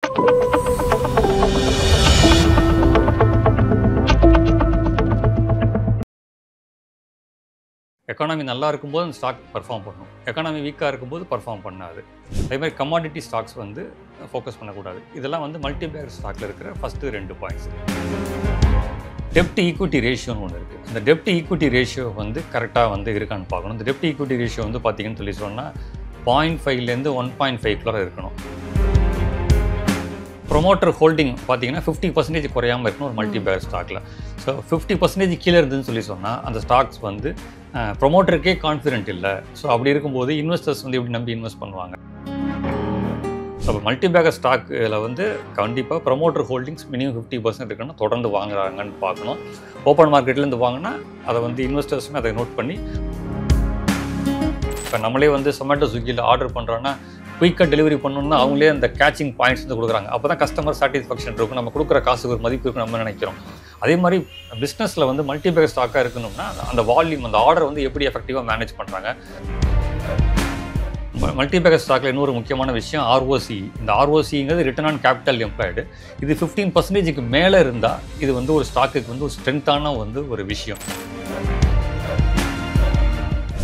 Economy நல்லா இருக்கும்போது அந்த ஸ்டாக் பர்ஃபார்ம் பண்ணும், எக்கானமி வீக்காக இருக்கும்போது பர்ஃபார்ம் பண்ணாது. அதே மாதிரி கமாடிட்டி ஸ்டாக்ஸ் வந்து ஃபோக்கஸ் பண்ணக்கூடாது. இதெல்லாம் வந்து மல்டிபேக்கர் ஸ்டாக்கில் இருக்கிற ஃபஸ்ட்டு 2 பாயிண்ட்ஸ். டெப்ட் ஈக்விட்டி ரேஷியோன்னு ஒன்று இருக்குது. அந்த டெப்ட் ஈக்விட்டி ரேஷியோ வந்து கரெக்டாக வந்து இருக்கான்னு பார்க்கணும். இந்த டெப்ட் ஈக்விட்டி ரேஷியோ வந்து பார்த்தீங்கன்னு சொன்னால் 0.5லேருந்து 1.5 இருக்கணும். ப்ரொமோட்டர் ஹோல்டிங் பார்த்தீங்கன்னா 50% குறையாமல் இருக்கணும் ஒரு மல்டிபேக்கர் ஸ்டாக்கில். ஸோ 50% கீழே இருந்துன்னு சொன்னால் அந்த ஸ்டாக்ஸ் வந்து ப்ரொமோட்டருக்கே கான்ஃபிடென்ட் இல்லை. ஸோ அப்படி இருக்கும்போது இன்வெஸ்டர்ஸ் வந்து எப்படி நம்பி இன்வெஸ்ட் பண்ணுவாங்க? ஸோ மல்டிபேக்கர் ஸ்டாக்கில் வந்து கண்டிப்பாக ப்ரொமோட்டர் ஹோல்டிங்ஸ் மினிமம் 50% இருக்குன்னு தொடர்ந்து வாங்குறாங்கன்னு பார்க்கணும். ஓப்பன் மார்க்கெட்லேருந்து வாங்கினா அதை வந்து இன்வெஸ்டர்ஸுமே அதை நோட் பண்ணி, இப்போ நம்மளே வந்து சொமேட்டோ ஸ்விக்கியில் ஆர்டர் பண்ணுறோன்னா குயிக்காக டெலிவரி பண்ணணும்னா அவங்களே அந்த கேச்சிங் பாயிண்ட்ஸ் வந்து கொடுக்குறாங்க. அப்போ தான் கஸ்டமர் சாட்டிஸ்ஃபேக்ஷன் இருக்கும், நம்ம கொடுக்குற காசுக்கு ஒரு மதிப்பு இருக்குன்னு நம்ம நினைக்கிறோம். அதே மாதிரி பிஸ்னஸில் வந்து மல்டிபேக்கர் ஸ்டாக்காக இருக்கணும்னா அந்த வால்யூம், அந்த ஆர்டர் வந்து எப்படி எஃபெக்டிவாக மேனேஜ் பண்ணுறாங்க. மல்டிபேக்கர் ஸ்டாக்கில் இன்னொரு முக்கியமான விஷயம் ROCE. இந்த ROCEங்கிறது ரிட்டர்ன் ஆன் கேபிட்டல் எம்ப்ளாய்டு. இது 15%க்கு மேலே இருந்தால் இது வந்து ஒரு ஸ்டாக்குக்கு வந்து ஒரு ஸ்ட்ரென்த்தான வந்து ஒரு விஷயம்.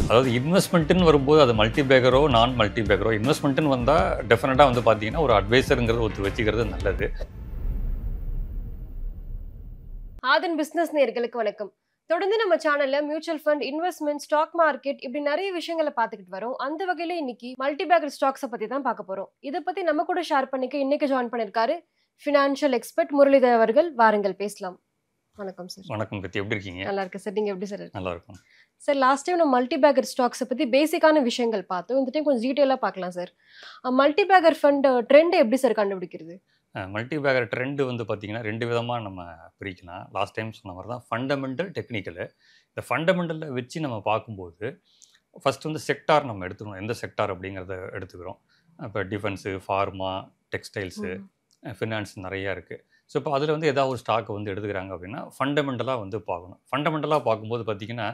அதாவது இன்வெஸ்ட்மெண்ட்டுன்னு வரும்போது அது மல்டிபேக்கரோ நான் மல்டிபேக்கரோ, இன்வெஸ்ட்மெண்ட்டுன்னு வந்தால் டெஃபினட்டாக வந்து பார்த்தீங்கன்னா ஒரு அட்வைசருங்கிறது ஒருத்தர் வச்சுக்கிறது நல்லது. ஆதன் பிசினஸ் நேயர்களுக்கு வணக்கம். தொடர்ந்து நம்ம சேனல்ல mutual fund, investment, stock market இப்படி நிறைய விஷயங்களை பார்த்துக்கிட்டு வரோம். அந்த வகையில இன்னைக்கு மல்டிபேக்கர் ஸ்டாக்ஸை பத்தி தான் பார்க்க போறோம். இதை பத்தி நம்ம கூட ஷேர் பண்ணிக்க இன்னைக்கு ஜாயின் பண்ணிருக்காரு ஃபினான்ஷியல் எக்ஸ்பர்ட் முரளிதர் அவர்கள். வாருங்கள் பேசலாம். வணக்கம் சார். வணக்கம் கத்தி, எப்படி இருக்கீங்க? நல்லா இருக்கு சார், நீங்க எப்படி சார்? நல்லா இருக்கும் சார். லாஸ்ட் டைம் நம்ம மல்டிபேக்கர் ஸ்டாக்ஸை பற்றி பேசிக்கான விஷயங்கள் பார்த்தோம். இந்த டைம் கொஞ்சம் டீட்டெயிலாக பார்க்கலாம் சார். மல்டிபேக்கர் ஃபண்ட் ட்ரெண்ட் எப்படி சார் கண்டுபிடிக்கிறது? மல்டிபேக்கர் ட்ரெண்டு வந்து பார்த்திங்கன்னா 2 விதமாக நம்ம பிரிக்கலாம். லாஸ்ட் டைம் சொன்ன மாதிரி தான் ஃபண்டமெண்டல், டெக்னிக்கலு. இந்த ஃபண்டமெண்டலில் வச்சு நம்ம பார்க்கும்போது ஃபஸ்ட்டு வந்து செக்டார் நம்ம எடுத்துக்கணும். எந்த செக்டார் அப்படிங்கிறத எடுத்துக்கிறோம். இப்போ டிஃபென்ஸு, ஃபார்மா, டெக்ஸ்டைல்ஸு, ஃபினான்ஸ் நிறையா இருக்குது. ஸோ இப்போ அதில் வந்து ஏதாவது ஒரு ஸ்டாக்கை வந்து எடுத்துக்கிறாங்க அப்படின்னா ஃபண்டமெண்டலாக வந்து பார்க்கணும். ஃபண்டமெண்டலாக பார்க்கும்போது பார்த்திங்கன்னா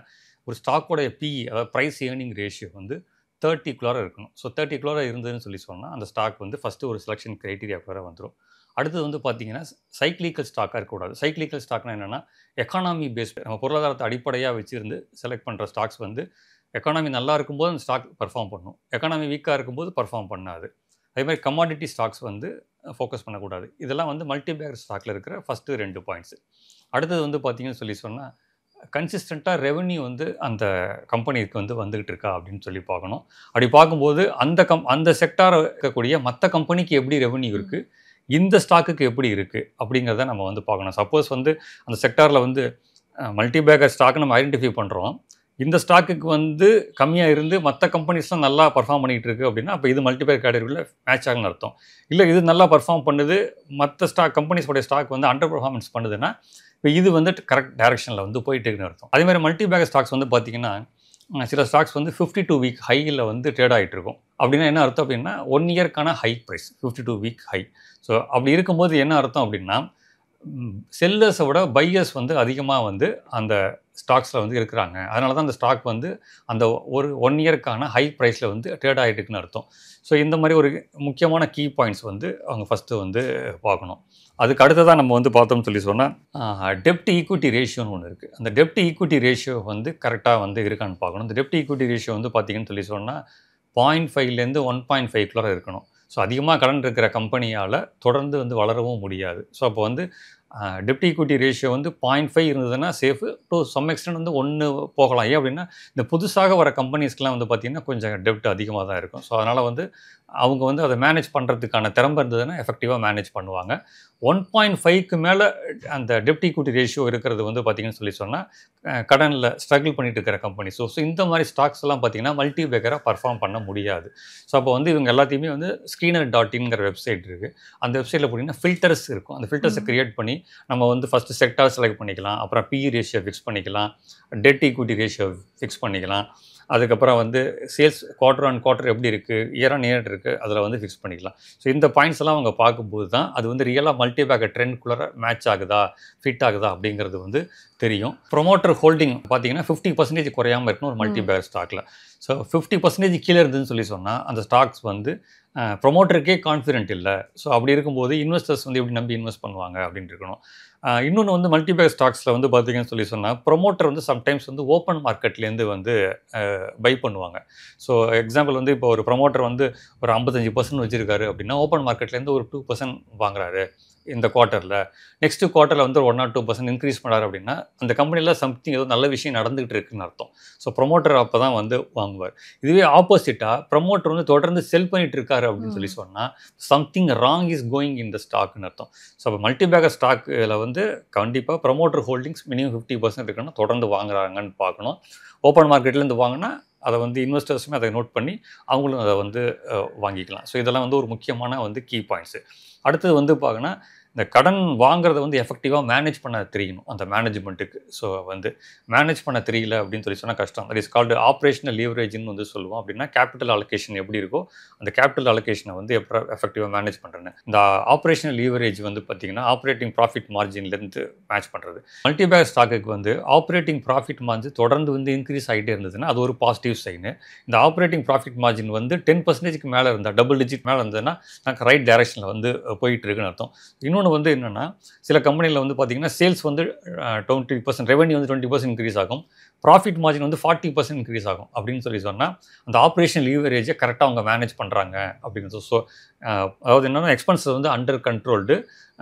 ஒரு ஸ்டாக்கோடைய PE, அதாவது ப்ரைஸ் ஏர்னிங் ரேஷியோ வந்து 30 இருக்கணும். ஸோ 30 இருந்ததுன்னு சொன்னால் அந்த ஸ்டாக் வந்து ஃபஸ்ட்டு ஒரு செலெக்ஷன் க்ரைட்டீரியாக்குள்ளே வந்துடும். அடுத்தது வந்து பார்த்திங்கன்னா சைக்ளிக்கல் ஸ்டாக்காக இருக்கக்கூடாது. சைக்ளிக்கல் ஸ்டாக்னா என்னென்னா எக்கானமி பேஸ்டு, நம்ம பொருளாதாரத்தை அடிப்படையாக வச்சுருந்து செலக்ட் பண்ணுற ஸ்டாக்ஸ் வந்து எக்கானமி நல்லா இருக்கும்போது அந்த ஸ்டாக் பர்ஃபார்ம் பண்ணும், எக்கானமி வீக்காக இருக்கும்போது பர்ஃபார்ம் பண்ணாது. அதே மாதிரி கமாடிட்டி ஸ்டாக்ஸ் வந்து ஃபோக்கஸ் பண்ணக்கூடாது. இதெல்லாம் வந்து மல்டிபேக்கர் ஸ்டாக்கில் இருக்கிற ஃபஸ்ட்டு 2 பாயிண்ட்ஸு. அடுத்தது வந்து பார்த்திங்கன்னு சொன்னால் கன்சிஸ்டண்ட்டாக ரெவன்யூ வந்து அந்த கம்பெனிக்கு வந்து வந்துகிட்டு இருக்கா அப்படின்னு சொல்லி பார்க்கணும். அப்படி பார்க்கும்போது அந்த செக்டார் இருக்கக்கூடிய மற்ற கம்பெனிக்கு எப்படி ரெவன்யூ இருக்குது, இந்த ஸ்டாக்குக்கு எப்படி இருக்குது அப்படிங்கிறத நம்ம வந்து பார்க்கணும். சப்போஸ் வந்து அந்த செக்டாரில் வந்து மல்டிபேக்கர் ஸ்டாக் நம்ம ஐடென்டிஃபை பண்ணுறோம், இந்த ஸ்டாக்குக்கு வந்து கம்மியாக இருந்து மற்ற கம்பெனிஸ்லாம் நல்லா பர்ஃபார்ம் பண்ணிகிட்டு இருக்குது அப்படின்னா அப்போ இது மல்டிபேக்கர் கேட்டகரியில் மேட்ச் ஆகுன்னு அர்த்தம். இல்லை இது நல்லா பர்ஃபார்ம் பண்ணுது, மற்ற கம்பெனிஸோடைய ஸ்டாக் வந்து அண்டர் பர்ஃபார்மன்ஸ் பண்ணுதுன்னா இப்போ இது வந்து கரெக்ட் டைரக்ஷனில் வந்து போயிட்டு இருக்குன்னு அர்த்தம். அதேமாதிரி மல்டிபேக்கர் ஸ்டாக்ஸ் வந்து பார்த்திங்கன்னா சில ஸ்டாக்ஸ் வந்து 52 வீக் ஹையில் வந்து ட்ரேட் ஆகிட்டு இருக்கும். அப்படின்னா என்ன அர்த்தம் அப்படின்னா 1 இயர்க்கான high price 52 week high. So அப்படி இருக்கும்போது என்ன அர்த்தம் அப்படின்னா செல்லர்ஸை விட பையர்ஸ் வந்து அதிகமாக வந்து அந்த ஸ்டாக்ஸில் வந்து இருக்கிறாங்க. அதனால தான் அந்த ஸ்டாக் வந்து அந்த ஒரு 1 இயர்க்கான ஹை ப்ரைஸில் வந்து ட்ரேட் ஆகிட்டு இருக்குன்னு அர்த்தம். ஸோ இந்த மாதிரி ஒரு முக்கியமான கீ பாயிண்ட்ஸ் வந்து அவங்க ஃபஸ்ட்டு வந்து பார்க்கணும். அதுக்கு அடுத்ததாக நம்ம வந்து பார்த்தோம்னு சொன்னால் டெப்ட் ஈக்விட்டி ரேஷியோன்னு ஒன்று இருக்குது. அந்த டெப்ட் ஈக்விட்டி ரேஷியோ வந்து கரெக்டாக வந்து இருக்கான்னு பார்க்கணும். இந்த டெப்ட் ஈக்விட்டி ரேஷியோ வந்து பார்த்திங்கன்னு சொன்னால் 0.5லேருந்து 1.5 இருக்கணும். ஸோ அதிகமாக கடன் இருக்கிற கம்பெனியால் தொடர்ந்து வந்து வளரவும் முடியாது. ஸோ அப்போ வந்து டெப்ட் ஈக்விட்டி ரேஷியோ வந்து 0.5 இருந்ததுன்னா சேஃபு. டு சம் எக்ஸ்டென்ட் வந்து 1 போகலாம். ஏன் அப்படின்னா இந்த புதுசாக வர கம்பெனிஸ்க்கெலாம் வந்து பார்த்திங்கன்னா கொஞ்சம் டெப்ட் அதிகமாக தான் இருக்கும். ஸோ அதனால் வந்து அவங்க வந்து அதை மேனேஜ் பண்ணுறதுக்கான திறமை இருந்ததுன்னா எஃபெக்டிவாக மேனேஜ் பண்ணுவாங்க. 1.5க்கு மேலே அந்த டெப்ட் ஈக்விட்டி ரேஷியோ இருக்கிறது வந்து பார்த்திங்கன்னு சொன்னால் கடனில் ஸ்ட்ரகிள் பண்ணிட்டு இருக்கிற கம்பெனி. ஸோ இந்த மாதிரி ஸ்டாக்ஸ் எல்லாம் பார்த்திங்கன்னா மல்டிபேக்கராக பர்ஃபார்ம் பண்ண முடியாது. ஸோ அப்போ வந்து இவங்க எல்லாத்தையுமே வந்து screener.inங்கிற வெப்சைட் இருக்குது. அந்த வெப்சைட்டில் போட்டிங்கன்னா ஃபில்டர்ஸ் இருக்கும். அந்த ஃபில்டர்ஸை க்ரியேட் பண்ணி நம்ம வந்து ஃபஸ்ட்டு செக்டார் செலக்ட் பண்ணிக்கலாம், அப்புறம் PE ரேஷியோ ஃபிக்ஸ் பண்ணிக்கலாம், டெட் ஈக்விட்டி ரேஷியோ ஃபிக்ஸ் பண்ணிக்கலாம், அதுக்கப்புறம் வந்து சேல்ஸ் குவார்ட்டர் ஆன் குவார்ட்டர் எப்படி இருக்குது, இயர் ஆன் இயர் இருக்குது, அதில் வந்து ஃபிக்ஸ் பண்ணிக்கலாம். ஸோ இந்த பாயிண்ட்ஸ் எல்லாம் அவங்க பார்க்கும்போது தான் அது வந்து ரியலாக மல்டிபேக்கர் ட்ரெண்ட்குள்ளே மேட்ச் ஆகுதா, ஃபிட் ஆகுதா அப்படிங்கிறது வந்து தெரியும். ப்ரொமோட்டர் ஹோல்டிங் பார்த்தீங்கன்னா 50% குறையாமல் இருக்கணும் ஒரு மல்டிபேக்கர் ஸ்டாக்கில். ஸோ 50% கீழே இருந்துன்னு சொன்னால் அந்த ஸ்டாக்ஸ் வந்து ப்ரொமோட்டருக்கே கான்ஃபிடென்ட் இல்லை. ஸோ அப்படி இருக்கும்போது இன்வெஸ்டர்ஸ் வந்து எப்படி நம்பி இன்வெஸ்ட் பண்ணுவாங்க அப்படின்னு இருக்கணும். இன்னொன்று வந்து மல்டிபேக் ஸ்டாக்ஸில் வந்து பார்த்தீங்கன்னு சொல்லி சொன்னால் ப்ரொமோட்டர் வந்து சம்டைம்ஸ் வந்து ஓப்பன் மார்க்கெட்லேருந்து வந்து பை பண்ணுவாங்க. ஸோ எக்ஸாம்பிள் வந்து இப்போ ஒரு ப்ரொமோட்டர் வந்து ஒரு 55% வச்சுருக்காரு அப்படின்னா ஓப்பன் மார்க்கெட்லேருந்து ஒரு 2% வாங்குறாரு இந்த குவார்ட்டரில். நெக்ஸ்ட் குவார்ட்டரில் வந்து 1 or 2% இன்க்ரீஸ் பண்ணார் அப்படின்னா அந்த கம்பெனியில் சம்திங் ஏதோ நல்ல விஷயம் நடந்துகிட்டு இருக்குன்னு அர்த்தம். ஸோ ப்ரொமோட்டர் அப்போ தான் வந்து வாங்குவார். இதுவே ஆப்போசிட்டாக ப்ரொமோட்டர் வந்து தொடர்ந்து செல் பண்ணிட்டு இருக்காரு அப்படின்னு சொல்லி சொன்னால் something wrong is going in the ஸ்டாக்னு அர்த்தம். ஸோ அப்போ மல்டிபேக்கர் ஸ்டாக்கில் வந்து கண்டிப்பாக ப்ரொமோட்டர் ஹோல்டிங்ஸ் மினிமம் 50% இருக்குன்னா தொடர்ந்து வாங்குறாங்கன்னு பார்க்கணும். ஓப்பன் மார்க்கெட்லேருந்து வாங்கினா அதை வந்து இன்வெஸ்டர்ஸுமே அதை நோட் பண்ணி அவங்களும் அதை வந்து வாங்கிக்கலாம். ஸோ இதெல்லாம் வந்து ஒரு முக்கியமான வந்து கீ பாயிண்ட்ஸு. அடுத்தது வந்து பார்க்கணும் இந்த கடன் வாங்குறத வந்து எஃபெக்டிவாக மேனேஜ் பண்ண தெரியணும் அந்த மேனேஜ்மெண்ட்டுக்கு. ஸோ வந்து மேனேஜ் பண்ண தெரியல அப்படின்னு சொல்லி சொன்னால் கஷ்டம். தட் இஸ் கால்டு ஆப்ரேஷனல் லீவரேஜ்னு வந்து சொல்லுவோம். அப்படின்னா கேபிட்டல் அலோகேஷன் எப்படி இருக்கோ அந்த கேபிட்டல் அலோகேஷனை வந்து எப்படி எஃபெக்டிவாக மேனேஜ் பண்ணுறேன்னு. இந்த ஆப்ரேஷனல் லீவரேஜ் வந்து பார்த்திங்கன்னா ஆப்ரேட்டிங் ப்ராஃபிட் மார்ஜின்லேருந்து மேட்ச் பண்ணுறது. மல்டிபேக் ஸ்டாக்குக்கு வந்து ஆப்ரேட்டிங் ப்ராஃபிட் மார்ஜின் தொடர்ந்து வந்து இன்க்ரீஸ் ஆகிட்டே இருந்ததுன்னா அது ஒரு பாசிட்டிவ் சைனு. இந்த ஆப்ரேட்டிங் ப்ராஃபிட் மார்ஜின் வந்து 10%க்கு மேலே இருந்தால், டபுள் டிஜிட் மேலே இருந்ததுன்னா நாங்கள் ரைட் டைரக்ஷனில் வந்து போயிட்டு இருக்குன்னு அர்த்தம். இன்னொன்று வந்து என்னென்னா சில கம்பெனியில் வந்து பார்த்திங்கன்னா சேல்ஸ் வந்து 20%, ரெவன்யூ வந்து 20% இன்க்ரீஸ் ஆகும், ப்ராஃபிட் மார்ஜின் வந்து 40% இன்க்ரீஸ் ஆகும் அப்படின்னு சொல்லி சொன்னால் அந்த ஆப்ரேஷன் லீவரேஜை கரெக்டாக அவங்க மேனேஜ் பண்ணுறாங்க அப்படின்னு. ஸோ அதாவது என்னென்னா எக்ஸ்பென்சஸ் வந்து அண்டர் கண்ட்ரோல்டு,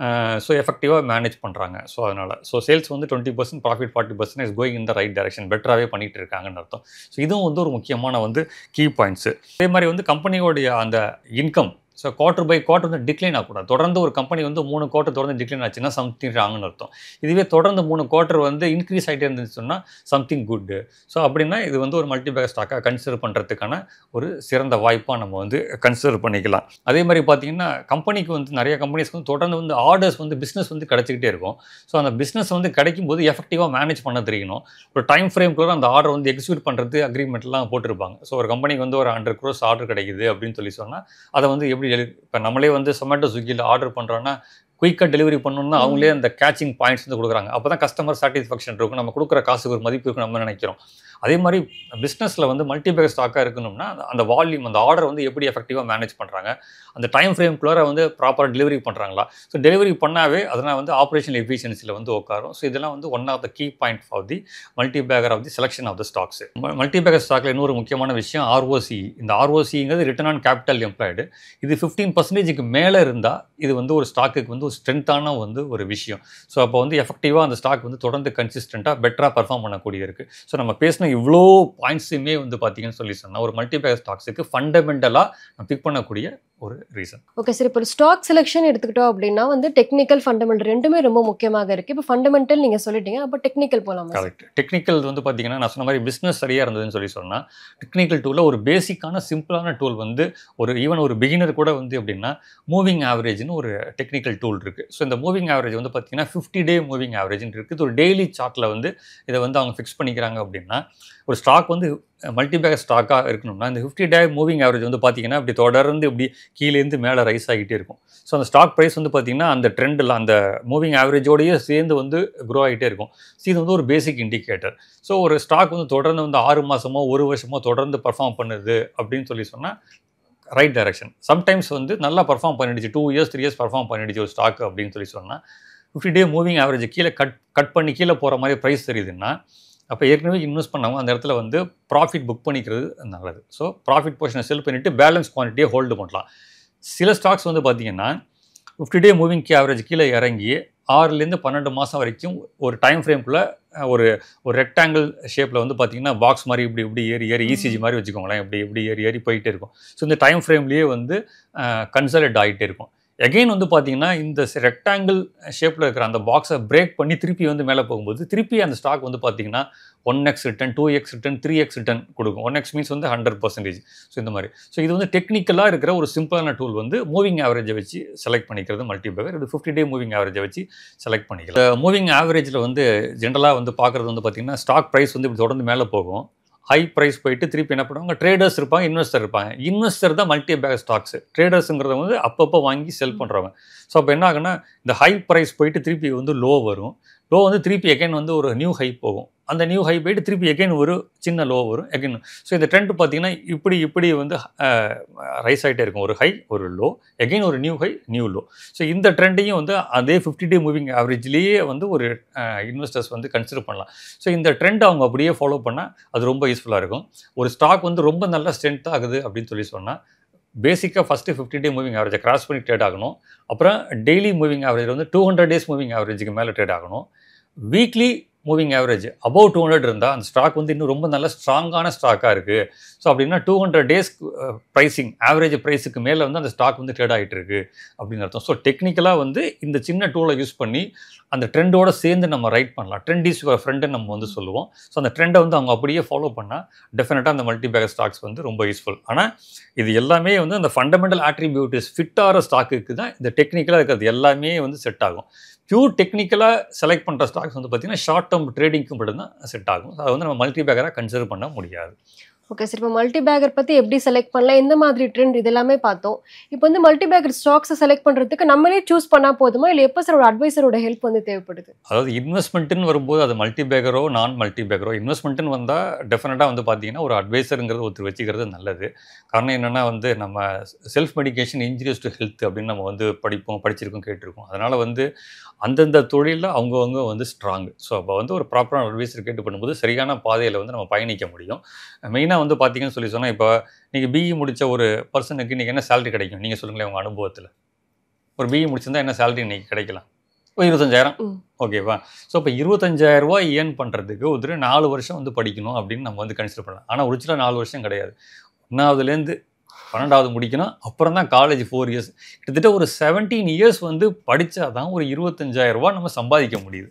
ஸோ எஃபெக்டிவாக மேனேஜ் பண்ணுறாங்க. ஸோ அதனால் சேல்ஸ் வந்து 20%, profit 40% is going in the right direction, பெட்டராகவே பண்ணிகிட்டு இருக்காங்கன்னு அர்த்தம். ஸோ இதுவும் வந்து ஒரு முக்கியமான வந்து கீ பாயிண்ட்ஸு. அதே மாதிரி வந்து கம்பெனியோடைய அந்த income so quarter by quarter வந்து டிக்ளைன் ஆகக்கூடாது. தொடர்ந்து ஒரு கம்பெனி வந்து 3 குவார்ட்டர் தொடர்ந்து டிக்ளைன் ஆச்சுன்னா சம்திங் ராங்னு அர்த்தம். இதுவே தொடர்ந்து 3 குவார்ட்டர் வந்து இன்க்ரீஸ் ஆகிட்டே இருந்துச்சு சொன்னால் சம்திங் குட்டு. ஸோ அப்படின்னா இது வந்து ஒரு மல்டிபேக் ஸ்டாக்காக கன்சிடர் பண்ணுறதுக்கான ஒரு சிறந்த வாய்ப்பாக நம்ம வந்து கன்சிடர் பண்ணிக்கலாம். அதே மாதிரி பார்த்தீங்கன்னா கம்பெனிக்கு வந்து நிறைய கம்பெனிஸ்க்கு வந்து தொடர்ந்து வந்து ஆர்டர்ஸ் வந்து பிஸ்னஸ் வந்து கிடச்சிக்கிட்டே இருக்கும். ஸோ அந்த பிஸ்னஸ் வந்து கிடைக்கும் போது எஃபெக்டிவாக மேனேஜ் பண்ண தெரியணும். ஒரு டைம் ஃப்ரேம்குள்ள அந்த ஆர்டர் வந்து எக்ஸிக்யூட் பண்ணுறது அக்ரிமெண்ட்லாம் போட்டிருப்பாங்க. ஸோ ஒரு கம்பெனிக்கு வந்து ஒரு 100 crores ஆர்டர் கிடைக்குது அப்படின்னு சொல்லி சொன்னால் அதை வந்து எப்படி இப்போ நம்மளே வந்து Zomato, Swiggyயில் ஆர்டர் பண்ணுறோன்னா குயிக்காக டெலிவரி பண்ணணும்னா அவங்களே அந்த கேச்சிங் பாயிண்ட்ஸ் வந்து கொடுக்குறாங்க. அப்போ தான் கஸ்டமர் சாட்டிஸ்ஃபேக்ஷன் இருக்கும், நம்ம கொடுக்குற காசுக்கு ஒரு மதிப்பு இருக்கும் நம்ம நினைக்கிறோம். அதே மாதிரி பிஸ்னஸில் வந்து மல்டிபேக் ஸ்டாக்காக இருக்கணும்னா அந்த வால்யூம், அந்த ஆர்டர் வந்து எப்படி எஃபெக்டிவாக மேனேஜ் பண்ணுறாங்க, அந்த டைம் ஃப்ரேம்குள்ளே வந்து ப்ராப்பராக டெலிவரி பண்ணுறாங்களா. ஸோ டெலிவரி பண்ணாவே அதனால் வந்து ஆப்ரேஷனல் எஃபிஷியன்சியில் வந்து உட்காரும். ஸோ இதெல்லாம் வந்து one of the key point of the multibagger of the selection of the stocks. Multibagger ஸ்டாக்கில் இன்னொரு முக்கியமான விஷயம் ROCE. இந்த ROCEங்கிறது ரிட்டர்ன் ஆன் கேபிட்டல் எம்ப்ளாய்டு. இது 15%க்கு மேலே இருந்தால் இது வந்து ஒரு ஸ்டாக்குக்கு வந்து ஒரு ஸ்ட்ரென்த்தான வந்து ஒரு விஷயம். ஸோ அப்போ வந்து எஃபெக்டிவாக அந்த ஸ்டாக் வந்து தொடர்ந்து கன்சிஸ்டண்ட்டாக பெட்டராக பர்ஃபார்ம் பண்ணக்கூடிய இருக்குது. ஸோ நம்ம பேசின இவ்வளோ பாயிண்ட்ஸுமே வந்து பார்த்தீங்கன்னு சொல்லி சொன்னால் ஒரு மல்டிபேக்கர் ஸ்டாக்ஸுக்கு ஃபண்டமெண்டலாக நம்ம பிக் பண்ணக்கூடிய ஒரு ரீசன். ஓகே சார், இப்போ ஒரு ஸ்டாக் செலெக்ஷன் எடுத்துக்கிட்டோம் அப்படின்னா வந்து டெக்னிக்கல், ஃபண்டமெண்டல் ரெண்டுமே ரொம்ப முக்கியமாக இருக்குது. இப்போ ஃபண்டமெண்டல் நீங்கள் சொல்லிட்டீங்க, அப்போ டெக்னிக்கல் போகலாம். கரெக்ட். டெக்னிக்கல் வந்து பார்த்தீங்கன்னா நான் சொன்ன மாதிரி பிஸ்னஸ் சரியாக இருந்ததுன்னு சொல்லி சொன்னால் டெக்னிக்கல் டூலில் ஒரு பேசிக்கான சிம்பிளான டூல் வந்து ஈவன் ஒரு பிகினர் கூட வந்து எப்படின்னா மூவிங் ஆவரேஜ்னு ஒரு டெக்னிக்கல் டூல் இருக்குது. ஸோ இந்த மூவிங் ஆவரேஜ் வந்து பார்த்தீங்கன்னா 50-day மூவிங் ஆவரேஜ்னு இருக்குது. ஒரு டெய்லி சார்ட்டில் வந்து இதை வந்து அவங்க ஃபிக்ஸ் பண்ணிக்கிறாங்க அப்படின்னா ஒரு ஸ்டாக் வந்து மல்டிபேக்கர் ஸ்டாக்காக இருக்கணும்னா இந்த 50-day மூவிங் ஆவரேஜ் வந்து பார்த்தீங்கன்னா இப்படி தொடர்ந்து இப்படி கீழேருந்து மேலே ரைஸ் ஆகிட்டே இருக்கும். ஸோ அந்த ஸ்டாக் ப்ரைஸ் வந்து பார்த்தீங்கன்னா அந்த ட்ரெண்டில் அந்த மூவிங் ஆவரேஜோடையே சேர்ந்து வந்து க்ரோ ஆகிட்டே இருக்கும். ஸோ இது வந்து ஒரு பேசிக் இண்டிகேட்டர். ஸோ ஒரு ஸ்டாக் வந்து தொடர்ந்து வந்து 6 மாதமோ 1 வருஷமோ தொடர்ந்து பர்ஃபார்ம் பண்ணுது அப்படின்னு சொல்லி சொன்னால் ரைட் டைரக்ஷன். சம்டைம்ஸ் வந்து நல்லா பர்ஃபார்ம் பண்ணிடுச்சு, 2 years 3 years பர்ஃபார்ம் பண்ணிடுச்சு ஒரு ஸ்டாக் அப்படின்னு சொல்லி சொன்னால் 50-day மூவிங் ஆவரேஜ் கீழே கட் பண்ணி கீழே போகிற மாதிரி ப்ரைஸ் தெரியுதுன்னா அப்போ ஏற்கனவே இன்வெஸ்ட் பண்ணாமல் அந்த இடத்துல வந்து ப்ராஃபிட் புக் பண்ணிக்கிறது நல்லது. ஸோ ப்ராஃபிட் போர்ஷனை செல் பண்ணிவிட்டு பேலன்ஸ் குவான்டிட்டியை ஹோல்டு பண்ணலாம். சில ஸ்டாக்ஸ் வந்து பார்த்தீங்கன்னா 50-day மூவிங் ஆவரேஜ் கீழே இறங்கி 6லேருந்து 12 மாதம் வரைக்கும் ஒரு டைம் ஃப்ரேம்குள்ளே ஒரு ரெக்டாங்கிள் ஷேப்பில் வந்து பார்த்தீங்கன்னா பாக்ஸ் மாதிரி இப்படி ஏறி ECG மாதிரி வச்சுக்கோங்களேன், இப்படி ஏறி போயிட்டே இருக்கும். ஸோ இந்த டைம் ஃப்ரேம்லேயே வந்து கன்சாலிடேட் ஆகிட்டே இருக்கும். எகெயின் வந்து பார்த்தீங்கன்னா இந்த ரெக்டாங்கிள் ஷேப்பில் இருக்கிற அந்த பாக்ஸை பிரேக் பண்ணி திருப்பி வந்து மேலே போகும்போது திருப்பி அந்த ஸ்டாக் வந்து பார்த்தீங்கன்னா 1x return, 2x return, 3x return கொடுக்கும். 1x மீன்ஸ் வந்து 100%. ஸோ இந்த மாதிரி. ஸோ இது வந்து டெக்னிக்கலாக இருக்கிற ஒரு சிம்பிளான டூல் வந்து மூவிங் ஆவரேஜை வச்சு செலக்ட் பண்ணிக்கிறது மல்டிபேக்கர். இது 50-day மூவிங் ஆவரேஜை வச்சு செலக்ட் பண்ணிக்கலாம். மூவிங் ஆவரேஜில் வந்து ஜென்ரலாக வந்து பார்க்குறது வந்து பார்த்தீங்கன்னா ஸ்டாக் ப்ரைஸ் வந்து இப்படி தொடர்ந்து மேலே போகும், ஹை ப்ரைஸ் போயிட்டு திருப்பி என்ன பண்ணுவாங்க, ட்ரேடர்ஸ் இருப்பாங்க, இன்வெஸ்டர் இருப்பாங்க. இன்வெஸ்டர் தான் மல்டிபேக்கர் ஸ்டாக்ஸ். ட்ரேடர்ஸுங்கிறத வந்து அப்பப்போ வாங்கி செல் பண்ணுறவங்க. ஸோ அப்போ என்ன ஆகுன்னா இந்த ஹை ப்ரைஸ் போயிட்டு திருப்பி வந்து லோ வரும், லோ வந்து திருப்பி எகைன் வந்து ஒரு நியூ ஹை போகும். அந்த நியூ ஹை போயிட்டு திருப்பி எகைன் ஒரு சின்ன லோ வரும் எகைன். ஸோ இந்த ட்ரெண்ட் பார்த்தீங்கன்னா இப்படி வந்து ரைஸ் ஆகிட்டே இருக்கும். ஒரு ஹை ஒரு லோ எகைன் ஒரு new high new low. So இந்த ட்ரெண்டையும் வந்து அதே 50-day மூவிங் ஆவரேஜ்லேயே வந்து ஒரு இன்வெஸ்டர்ஸ் வந்து கன்சிடர் பண்ணலாம். ஸோ இந்த ட்ரெண்ட் அவங்க அப்படியே ஃபாலோ பண்ணால் அது ரொம்ப யூஸ்ஃபுல்லாக இருக்கும். ஒரு ஸ்டாக் வந்து ரொம்ப நல்லா ஸ்ட்ரென்த் ஆகுது அப்படின்னு சொல்லி சொன்னால் பேசிக்காக ஃபஸ்ட்டு 50-day மூவிங் ஆவரேஜை கிராஸ் பண்ணி ட்ரேட் ஆகணும். அப்புறம் டெய்லி மூவிங் ஆவரேஜ் வந்து 200 days மூவிங் ஆவரேஜுக்கு மேலே ட்ரேட் ஆகணும். வீக்லி மூவிங் ஆவரேஜ் அபவ் 200 இருந்தால் அந்த ஸ்டாக் வந்து இன்னும் ரொம்ப நல்ல ஸ்ட்ராங்கான ஸ்டாக்காக இருக்குது. ஸோ அப்படின்னா 200 days ப்ரைஸிங் ஆவரேஜ் ப்ரைஸுக்கு மேலே வந்து அந்த ஸ்டாக் வந்து ட்ரேட் ஆகிட்டு இருக்கு அப்படின்னு அர்த்தம். ஸோ டெக்னிக்கலாக வந்து இந்த சின்ன டூலை யூஸ் பண்ணி அந்த ட்ரெண்டோடு சேர்ந்து நம்ம ரைட் பண்ணலாம். ட்ரெண்ட் இஸ் யுவர் ஃப்ரெண்டுன்னு நம்ம வந்து சொல்லுவோம். ஸோ அந்த ட்ரெண்டை வந்து அவங்க அப்படியே ஃபாலோ பண்ணால் டெஃபினட்டாக அந்த மல்டி பேக்கர் ஸ்டாக்ஸ் வந்து ரொம்ப யூஸ்ஃபுல். ஆனால் இது எல்லாமே வந்து அந்த ஃபண்டமெண்டல் ஆட்ரிபியூட்டிஸ் ஃபிட் ஆகிற ஸ்டாக்குக்கு தான் இந்த டெக்னிக்கலாக இருக்கிறது எல்லாமே வந்து செட் ஆகும். பியூர் டெக்னிக்கலாக செலக்ட் பண்ணுற ஸ்டாக்ஸ் வந்து பார்த்திங்கன்னா ஷார்ட் டேர்ம் ட்ரேடிங்க்கு மட்டும் தான் செட் ஆகும். அதை வந்து நம்ம மல்டி பேக்கராக கன்சிடர் பண்ண முடியாது. ஓகே சார், இப்போ மல்டி பேக்கர் பற்றி எப்படி செலக்ட் பண்ணலாம், எந்த மாதிரி ட்ரெண்ட், இது எல்லாமே பார்த்தோம். இப்போ வந்து மல்டி பேக்கர் ஸ்டாக்ஸை செலக்ட் பண்ணுறதுக்கு நம்மளே சூஸ் பண்ணால் போதுமா, இல்லை எப்போ சார் ஒரு அட்வைசரோட ஹெல்ப் வந்து தேவைப்படுது? அதாவது இன்வெஸ்ட்மெண்ட்டுன்னு வரும்போது அது மல்டி பேக்கரோ நான் மல்டி பேக்கரோ, இன்வெஸ்ட்மெண்ட்டுன்னு வந்தால் டெஃபினட்டாக வந்து பார்த்தீங்கன்னா ஒரு அட்வைசருங்கிறது ஒருத்தர் வச்சுக்கிறது நல்லது. காரணம் என்னென்னா வந்து நம்ம self medication injurious to health அப்படின்னு நம்ம வந்து படிச்சிருக்கோம் கேட்டிருக்கோம். அதனால் வந்து அந்தந்த தொழிலில் அவங்கவுங்க வந்து ஸ்ட்ராங்கு. ஸோ அப்போ வந்து ஒரு ப்ராப்பரான அட்வைசர் கேட்டு பண்ணும்போது சரியான பாதையில் வந்து நம்ம பயணிக்க முடியும். மெயினாக வந்து பார்த்தீங்கன்னு சொல்லி சொன்னால், இப்போ நீங்கள் பிஇ முடித்த ஒரு பர்சனுக்கு இன்றைக்கி என்ன சேலரி கிடைக்கும் நீங்கள் சொல்லுங்களேன் உங்கள் அனுபவத்தில். ஒரு பிஇ முடிச்சிருந்தா என்ன சேலரி இன்றைக்கி கிடைக்கலாம்? ஒரு 25,000. ஓகேவா? ஸோ இப்போ 25,000 ஏர்ன் பண்ணுறதுக்கு ஒரு 4 வருஷம் வந்து படிக்கணும் அப்படின்னு நம்ம வந்து கன்சிடர் பண்ணலாம். ஆனால் ஒரிஜினலாக 4 வருஷம் கிடையாது. 1ஆவதுலேருந்து 12ஆவது முடிக்கணும். அப்புறம் தான் காலேஜ் 4 years. கிட்டத்தட்ட ஒரு 17 years வந்து படித்தா தான் ஒரு 25,000 நம்ம சம்பாதிக்க முடியுது.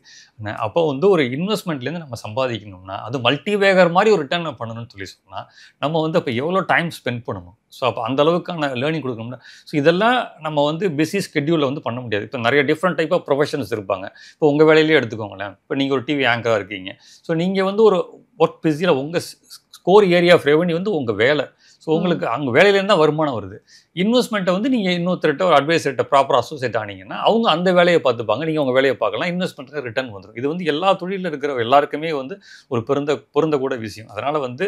அப்போ வந்து ஒரு இன்வெஸ்ட்மெண்ட்லேருந்து நம்ம சம்பாதிக்கணும்னா அது மல்டி பேக்கர் மாதிரி ஒரு ரிட்டர்ன் பண்ணணும்னு சொல்லி சொன்னால் நம்ம வந்து அப்போ எவ்வளோ டைம் ஸ்பெண்ட் பண்ணணும். ஸோ அப்போ அந்த அளவுக்கான லேர்னிங் கொடுக்கணும்னா ஸோ இதெல்லாம் நம்ம வந்து பிஸி ஸ்கெட்யூலில் வந்து பண்ண முடியாது. இப்போ நிறைய டிஃப்ரெண்ட் டைப் ஆஃப் ப்ரொஃபஷன்ஸ் இருப்பாங்க. இப்போ உங்கள் வேலையிலேயே எடுத்துக்கோங்களேன். இப்போ நீங்கள் ஒரு டிவி ஆங்கராக இருக்கீங்க. ஸோ நீங்கள் வந்து ஒரு ஒர்க் பிஸியில் உங்கள் ஸ்கோர் ஏரியா ஆஃப் ரெவன்யூ வந்து உங்கள் வேலை. ஸோ உங்களுக்கு அங்கே வேலையிலேருந்து தான் வருமானம் வருது. இன்வெஸ்ட்மெண்ட்டை வந்து நீங்கள் இன்னொருத்தர்கிட்ட ஒரு அட்வைசர்கிட்ட ப்ராப்பராக அசோசியேட் ஆனீங்கன்னா அவங்க அந்த வேலையை பார்த்துப்பாங்க, நீங்கள் உங்கள் வேலையை பார்க்கலாம். இன்வெஸ்ட்மெண்ட்டுக்கு ரிட்டர்ன் வந்துடும். இது வந்து எல்லா தொழிலில் இருக்கிற எல்லாருக்குமே வந்து ஒரு பொருந்தக்கூட விஷயம். அதனால் வந்து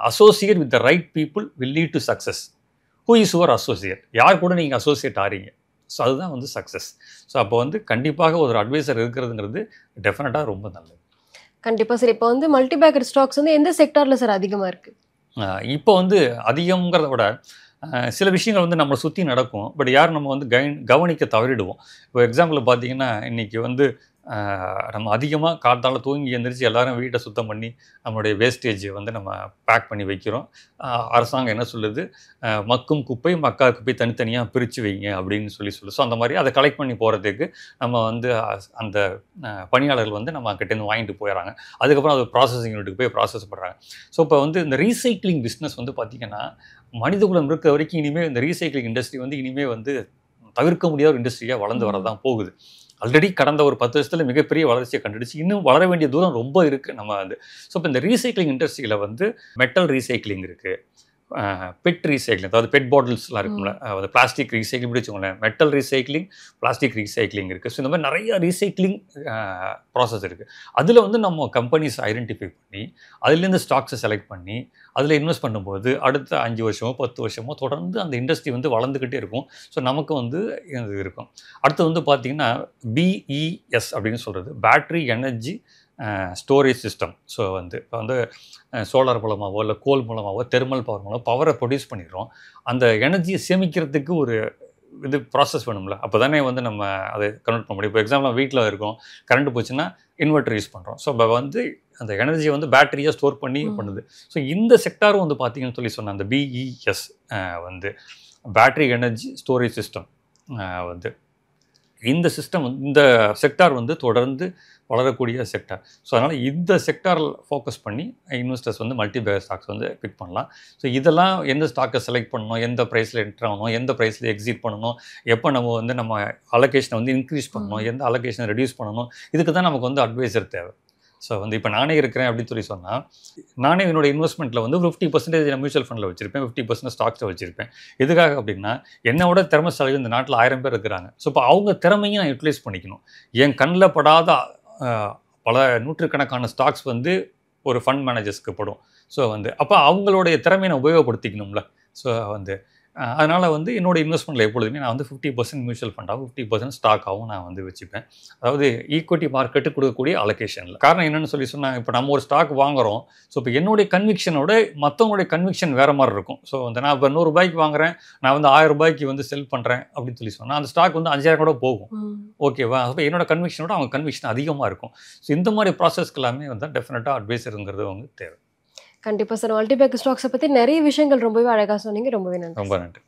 associate with the right people will lead to success. Who is your associate, யார் கூட நீங்கள் அசோசியேட் ஆகிறீங்க. ஸோ அதுதான் வந்து சக்ஸஸ். ஸோ அப்போ வந்து கண்டிப்பாக ஒரு அட்வைசர் இருக்கிறதுங்கிறது டெஃபினட்டாக ரொம்ப நல்லது. கண்டிப்பாக சார். இப்போ வந்து மல்டி பேக்கர் ஸ்டாக்ஸ் வந்து எந்த செக்டாரில் சார் அதிகமாக இருக்குது? இப்போ வந்து அதிகங்கிறத விட சில விஷயங்கள் வந்து நம்மளை சுற்றி நடக்கும். பட் யார் நம்ம வந்து கவனிக்க தவறிடுவோம். இப்போ எக்ஸாம்பிள் பார்த்தீங்கன்னா இன்றைக்கி வந்து நம்ம அதிகமாக காத்தால தூங்கி எழுந்திரிச்சு எல்லாரும் வீட்டை சுத்தம் பண்ணி நம்மளுடைய வேஸ்டேஜை வந்து நம்ம பேக் பண்ணி வைக்கிறோம். அரசாங்கம் என்ன சொல்லுது, மக்கும் குப்பை மக்கா குப்பை தனித்தனியாக பிரித்து வைங்க அப்படின்னு சொல்லி ஸோ அந்த மாதிரி அதை கலெக்ட் பண்ணி போகிறதுக்கு நம்ம வந்து அந்த பணியாளர்கள் வந்து நம்ம கிட்டேருந்து வாங்கிட்டு போயிடறாங்க. அதுக்கப்புறம் அது ப்ராசஸிங் யூனிட்டுக்கு போய் ப்ராசஸ் பண்ணுறாங்க. ஸோ இப்போ வந்து இந்த ரீசைக்ளிங் பிஸ்னஸ் வந்து பார்த்திங்கன்னா மனிதகுலம் இருக்க வரைக்கும் இனிமேல் இந்த ரீசைக்ளிங் இண்டஸ்ட்ரி வந்து இனிமேல் வந்து தவிர்க்க முடியாத ஒரு இண்டஸ்ட்ரியாக வளர்ந்து வரதான் போகுது. ஆல்ரெடி கடந்த ஒரு 10 வருஷத்தில் மிகப்பெரிய வளர்ச்சியை கண்டுபிடிச்சு இன்னும் வளர வேண்டிய தூரம் ரொம்ப இருக்குது நம்ம வந்து. ஸோ இப்போ இந்த ரீசைக்ளிங் இண்டஸ்ட்ரியில் வந்து மெட்டல் ரீசைக்ளிங் இருக்குது, பெட் ரீசைக்ளிங், அதாவது பெட் பாட்டில்ஸ்லாம் இருக்கும்ல, அது பிளாஸ்டிக் ரீசைக்ளிங் இப்படி வச்சுக்கோங்களேன், மெட்டல் ரீசைக்ளிங், பிளாஸ்டிக் ரீசைக்ளிங் இருக்குது. ஸோ இந்த மாதிரி நிறைய ரீசைக்ளிங் ப்ராசஸ் இருக்குது. அதில் வந்து நம்ம கம்பெனிஸ் ஐடென்டிஃபை பண்ணி அதுலேருந்து ஸ்டாக்ஸை செலக்ட் பண்ணி அதில் இன்வெஸ்ட் பண்ணும்போது அடுத்த 5 வருஷமோ 10 வருஷமோ தொடர்ந்து அந்த இண்டஸ்ட்ரி வந்து வளர்ந்துக்கிட்டே இருக்கும். ஸோ நமக்கு வந்து இது இருக்கும். அடுத்து வந்து பார்த்திங்கன்னா BES அப்படின்னு சொல்கிறது battery energy storage system. So வந்து இப்போ வந்து சோலார் மூலமாகவோ இல்லை கோல் மூலமாகவோ தெர்மல் பவர் மூலமாக பவரை ப்ரொடியூஸ் பண்ணிடுறோம். அந்த எனர்ஜியை சேமிக்கிறதுக்கு ஒரு இது ப்ராசஸ் வேணும்ல, அப்போ தானே வந்து நம்ம அதை கன்வெர்ட் பண்ண முடியும். இப்போ எக்ஸாம்பிள் வீட்டில் இருக்கோம், கரண்ட் போச்சுன்னா இன்வெர்டர் யூஸ் பண்ணுறோம். ஸோ இப்போ வந்து அந்த எனர்ஜியை வந்து பேட்டரியாக ஸ்டோர் பண்ணி பண்ணுது. ஸோ இந்த செக்டாரும் வந்து பார்த்திங்கன்னு சொல்லி சொன்ன அந்த BES வந்து பேட்ரி எனர்ஜி ஸ்டோரேஜ் சிஸ்டம் வந்து இந்த சிஸ்டம் இந்த செக்டார் வந்து தொடர்ந்து வளரக்கூடிய செக்டார். ஸோ அதனால் இந்த செக்டாரில் ஃபோக்கஸ் பண்ணி இன்வெஸ்டர்ஸ் வந்து மல்டி பேக்கர் ஸ்டாக்ஸ் வந்து பிக் பண்ணலாம். ஸோ இதெல்லாம் எந்த ஸ்டாக்கை செலக்ட் பண்ணணும், எந்த ப்ரைஸில் என்ட்ரு ஆகணும், எந்த ப்ரைஸில் எக்ஸிட் பண்ணணும், எப்போ நம்ம வந்து நம்ம அலோகேஷனை வந்து இன்க்ரீஸ் பண்ணணும், எந்த அலோகேஷனை ரெடியூஸ் பண்ணணும், இதுக்கு தான் நமக்கு வந்து அட்வைசர் தேவை. ஸோ வந்து இப்போ நானே இருக்கிறேன் அப்படின்னு சொல்லி சொன்னால் நானே என்னோட இன்வெஸ்ட்மெண்ட்டில் வந்து 50% நான் மியூச்சுவல் ஃபண்டில் வச்சுருப்பேன், 50% ஸ்டாக்ஸில் வச்சுருப்பேன். எதுக்காக அப்படின்னா என்னோட திறமைசாலிகள் இந்த நாட்டில் 1000 பேர் இருக்கிறாங்க. ஸோ இப்போ அவங்க திறமையும் நான் யூட்டிலைஸ் பண்ணிக்கணும். என் கண்ணில் படாத பல நூற்றுக்கணக்கான ஸ்டாக்ஸ் வந்து ஒரு ஃபண்ட் மேனேஜர்ஸ்க்கு படும். ஸோ வந்து அப்போ அவங்களுடைய திறமையை நான் உபயோகப்படுத்திக்கணும்ல. ஸோ வந்து அதனால் வந்து என்னோட இன்வெஸ்ட்மெண்ட்டில் எப்பொழுதுமே நான் வந்து 50% மியூச்சுவல் ஃபண்டாகவும் 50% ஸ்டாக்காகவும் நான் வந்து வச்சுப்பேன். அதாவது ஈக்விட்டி மார்க்கெட்டு கொடுக்கக்கூடிய அலோகேஷனில். காரணம் என்னென்னு சொன்னால் இப்போ நம்ம ஒரு ஸ்டாக் வாங்குகிறோம். ஸோ இப்போ என்னுடைய கன்விக்ஷனோட மற்றவங்களுடைய கன்விக்ஷன் வேறு மாதிரி இருக்கும். ஸோ வந்து நான் இப்போ ₹100 வாங்குறேன், நான் வந்து ₹1000 வந்து செல் பண்ணுறேன் அப்படின்னு சொல்லி சொன்னால் அந்த ஸ்டாக் வந்து 5000 கூட போகும். ஓகேவா? அப்போ என்னோட கன்விக்ஷனோட அவங்க கன்விக்ஷன் அதிகமாக இருக்கும். ஸோ இந்த மாதிரி ப்ராசஸ்க்கு எல்லாமே வந்து டெஃபினட்டாக அட்வைசருங்கிறது வந்து தேவை. கண்டிப்பா சார். மல்டிபேக் ஸ்டாக்ஸை பத்தி நிறைய விஷயங்கள் ரொம்பவே அழகா சொன்னீங்க. ரொம்பவே நன்றி. ரொம்ப நன்றி.